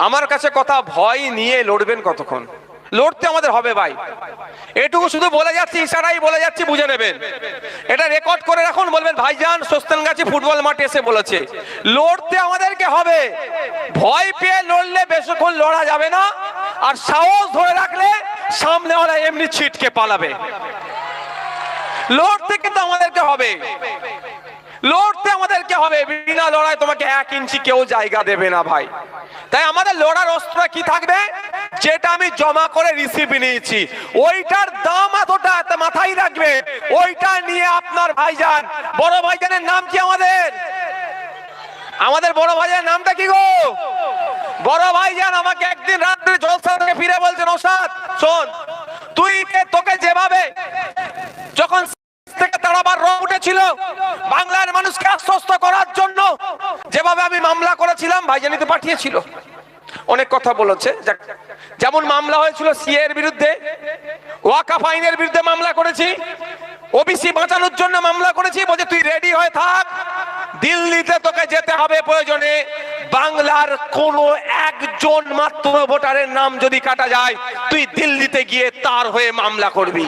আমার কাছে কথা, ভয় নিয়ে লড়বেন কতক্ষণ? লড়তে আমাদের হবে ভাই, এটুকু শুধু বলে যাচ্ছি, ইশারাই বলে যাচ্ছি, বুঝে নেবেন। এটা রেকর্ড করে রাখুন, বলবেন ভাইজান সোস্তানগাছি ফুটবল মাঠে এসে বলেছে। লড়তে আমাদেরকে হবে, ভয় পেয়ে লড়লে বেশিক্ষণ লড়া যাবে না, আর সাহস ধরে রাখলে সামনে ওরা এমনি ছিটকে পালাবে। লড়তে কিন্তু আমাদেরকে হবে, লড়তে আমাদেরকে হবে, বিনা লড়াই তোমাকে 1 ইঞ্চি কেউ জায়গা দেবে না ভাই। তাই আমাদের লড়ার অস্ত্র কি থাকবে? যেটা আমি জমা করে রিসিভ নিয়েছি, ওইটার দাম এতটা, মাথায় রাখবে। ওইটা নিয়ে আপনার ভাইজান, বড় ভাইজানের নাম কি? আমাদের বড় ভাইজানের নামটা কি গো? বড় ভাইজান আমাকে একদিন রাত্রে জলসা থেকে ফিরে বলছেন, ওস্তাদ শোন, তোকে যেভাবে যখন থেকে তাড়াবার রং উঠেছিল বাংলার মানুষকে আশ্বস্ত করার জন্য, যেভাবে আমি মামলা করেছিলাম, ভাইজানি তো পাঠিয়েছিল, অনেক কথা বলেছে। যেমন মামলা হয়েছিল সিএ এর বিরুদ্ধে, ওয়াকাফ আইনের বিরুদ্ধে মামলা করেছি, ওবিসি বাঁচানোর জন্য মামলা করেছি। বলছে তুই রেডি হয়ে থাক, দিল্লিতে তোকে যেতে হবে, প্রয়োজনে বাংলার কোন একজন মাত্র ভোটারের নাম যদি কাটা যায়, তুই দিল্লিতে গিয়ে তার হয়ে মামলা করবি।